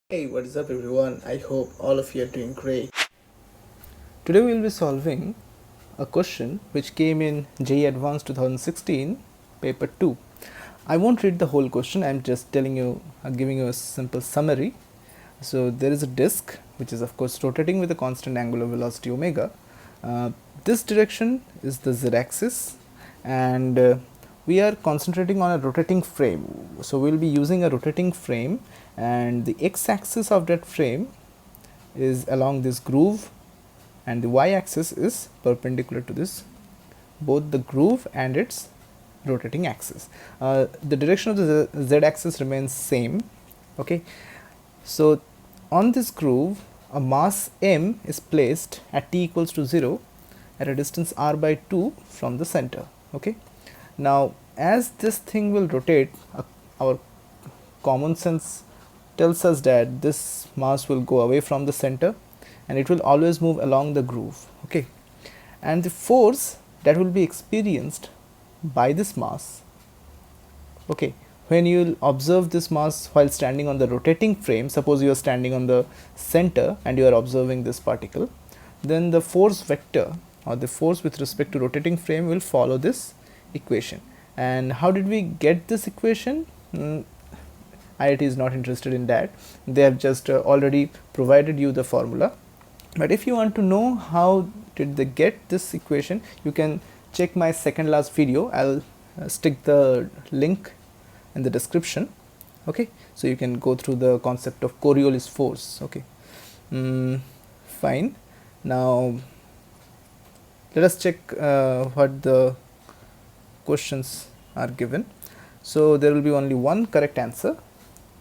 Hey, what is up everyone? I hope all of you are doing great. Today we will be solving a question which came in JEE Advanced 2016 paper 2. I won't read the whole question, I'm just giving you a simple summary. So there is a disk which is of course rotating with a constant angular velocity omega. This direction is the z-axis, and we are concentrating on a rotating frame. So we will be using a rotating frame, and the x-axis of that frame is along this groove, and the y-axis is perpendicular to this, both the groove and its rotating axis. The direction of the z-axis remains same. Okay, so on this groove a mass m is placed at t equals to 0 at a distance r by 2 from the center. Okay, now as this thing will rotate, our common sense tells us that this mass will go away from the center and it will always move along the groove. Okay, and the force that will be experienced by this mass, okay, when you will observe this mass while standing on the rotating frame, suppose you are standing on the center and you are observing this particle, then the force vector or the force with respect to rotating frame will follow this equation. And how did we get this equation? IIT is not interested in that, they have just already provided you the formula. But if you want to know how did they get this equation, you can check my second last video. I'll stick the link in the description. Okay, so you can go through the concept of Coriolis force. Okay, fine. Now let us check what the questions are given. So there will be only one correct answer.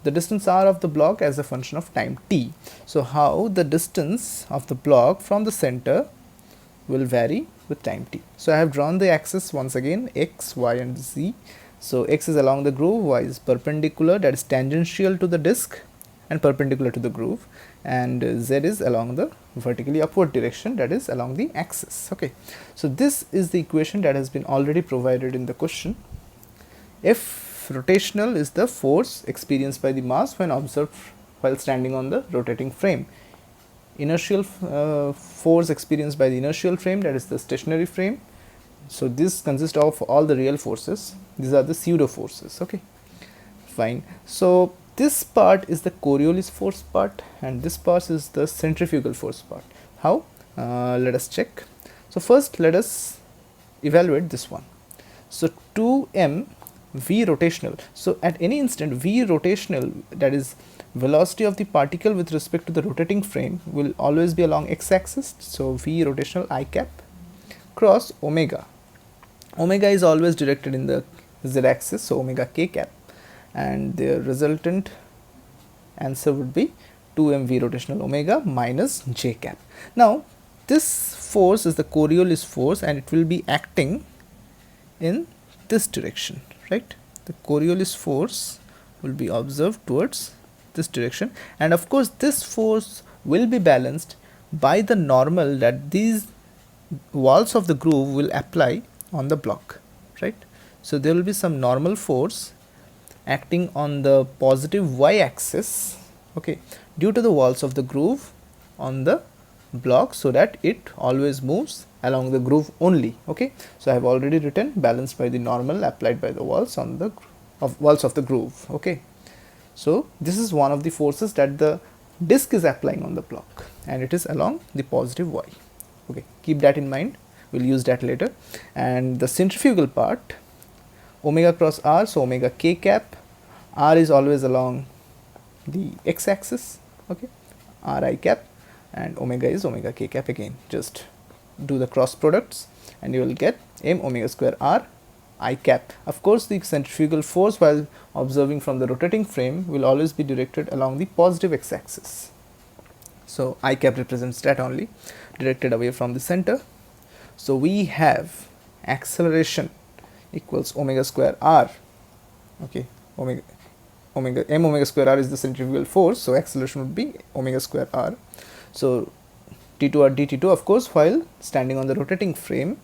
The distance r of the block as a function of time t. So how the distance of the block from the center will vary with time t. So I have drawn the axis once again, x, y and z. So x is along the groove, y is perpendicular, that is tangential to the disk and perpendicular to the groove, and z is along the vertically upward direction, that is along the axis. Okay, so this is the equation that has been already provided in the question. If rotational is the force experienced by the mass when observed while standing on the rotating frame. Inertial force experienced by the inertial frame, that is the stationary frame. So this consists of all the real forces, these are the pseudo forces. Okay, fine. So this part is the Coriolis force part and this part is the centrifugal force part. How? Let us check. So first let us evaluate this one. So 2m v rotational. So at any instant v rotational, that is velocity of the particle with respect to the rotating frame, will always be along x-axis. So v rotational I cap cross omega. Omega is always directed in the z-axis, so omega k cap, and the resultant answer would be 2mv rotational omega minus j cap. Now this force is the Coriolis force and it will be acting in this direction, right? The Coriolis force will be observed towards this direction, and of course this force will be balanced by the normal that these walls of the groove will apply on the block, right? So there will be some normal force acting on the positive y-axis, okay, due to the walls of the groove on the block, so that it always moves along the groove only. Okay, so I have already written balanced by the normal applied by the walls on the walls of the groove. Okay, so this is one of the forces that the disk is applying on the block and it is along the positive y. Okay, keep that in mind, we'll use that later. And the centrifugal part, omega cross r, so omega k cap, r is always along the x-axis, okay, r I cap, and omega is omega k cap. Again, just do the cross products and you will get m omega square r I cap. Of course the centrifugal force while observing from the rotating frame will always be directed along the positive x-axis, so I cap represents that only, directed away from the center. So we have acceleration equals omega square r. Okay, m omega square r is the centrifugal force, so acceleration would be omega square r. So t2r dt2 of course while standing on the rotating frame,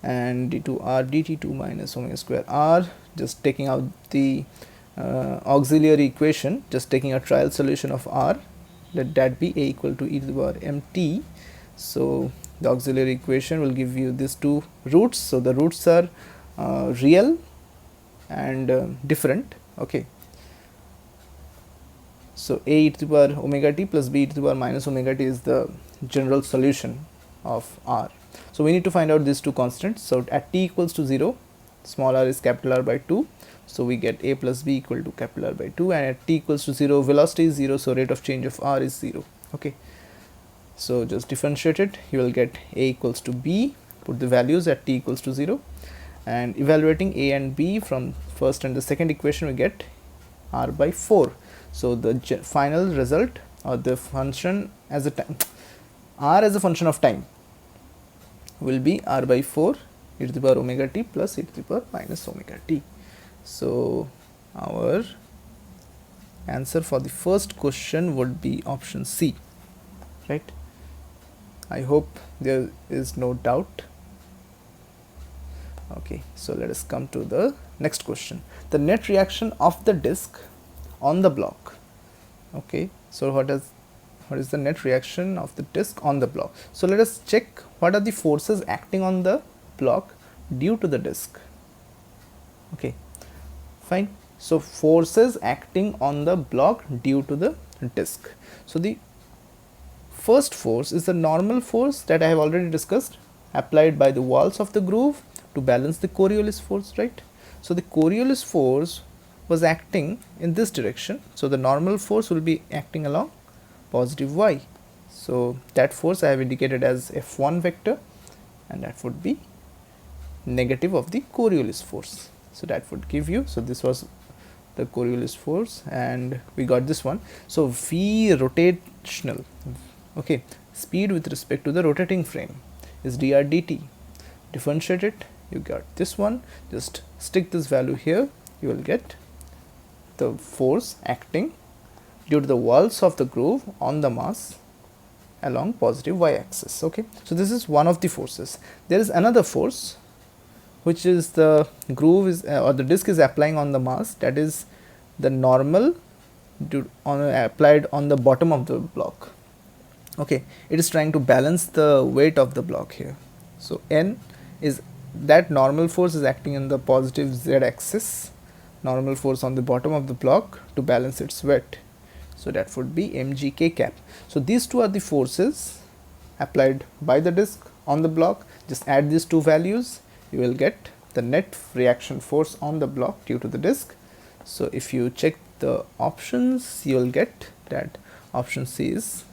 and d2r dt2 minus omega square r, just taking out the auxiliary equation, just taking a trial solution of r, let that be a equal to e to the power mt. So the auxiliary equation will give you these two roots. So the roots are real and different. Okay. So a e to the power omega t plus b e to the power minus omega t is the general solution of r. So we need to find out these two constants. So at t equals to 0, small r is capital R by 2. So we get a plus b equal to capital R by 2, and at t equals to 0, velocity is 0, so rate of change of r is 0. Okay. So just differentiate it, you will get a equals to b, put the values at t equals to 0, and evaluating a and b from first and the second equation, we get r by 4. So the final result, or the function as a time, r as a function of time, will be r by 4 e to the power omega t plus e to the power minus omega t. So our answer for the first question would be option C, right? I hope there is no doubt. Okay, so let us come to the next question. The net reaction of the disk on the block. Okay, so what is the net reaction of the disk on the block? So let us check what are the forces acting on the block due to the disk. Okay, fine. So forces acting on the block due to the disk. So the first force is the normal force that I have already discussed, applied by the walls of the groove to balance the Coriolis force, right? So the Coriolis force was acting in this direction, so the normal force will be acting along positive y. So that force I have indicated as F1 vector, and that would be negative of the Coriolis force. So that would give you, so this was the Coriolis force, and we got this one. So V rotational, okay, speed with respect to the rotating frame is dr dt. Differentiate it, you got this one. Just stick this value here, you will get the force acting due to the walls of the groove on the mass along positive y axis. Okay, so this is one of the forces. There is another force which is the groove is or the disk is applying on the mass, that is the normal applied on the bottom of the block. Okay, it is trying to balance the weight of the block here. So N is that normal force is acting in the positive z axis, normal force on the bottom of the block to balance its weight. So that would be mgk cap. So these two are the forces applied by the disk on the block. Just add these two values, you will get the net reaction force on the block due to the disk. So if you check the options, you will get that option C is,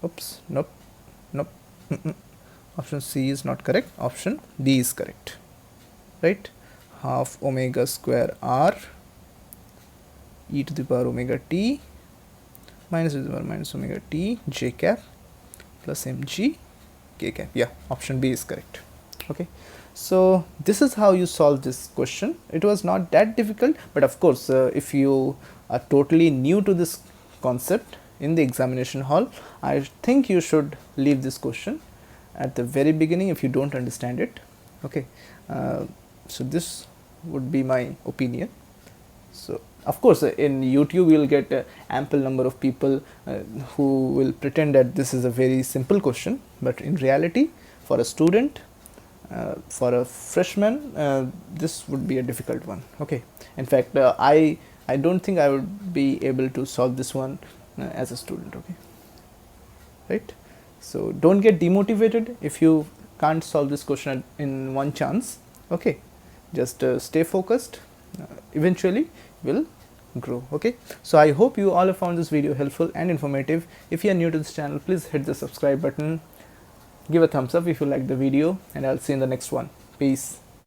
oops, nope, option C is not correct, option B is correct, right? Half omega square r e to the power omega t minus e to the power minus omega t j cap plus mg k cap. Yeah, option B is correct. Okay, so this is how you solve this question. It was not that difficult, but of course if you are totally new to this concept in the examination hall, I think you should leave this question at the very beginning if you don't understand it. Okay, so this would be my opinion. So of course in YouTube you will get ample number of people who will pretend that this is a very simple question, but in reality for a student, for a freshman, this would be a difficult one. Okay, in fact I don't think I would be able to solve this one as a student. Okay, right? So don't get demotivated if you can't solve this question in one chance. Okay, just stay focused, eventually will grow. Okay, so I hope you all have found this video helpful and informative. If you are new to this channel, please hit the subscribe button, give a thumbs up if you like the video, and I'll see you in the next one. Peace.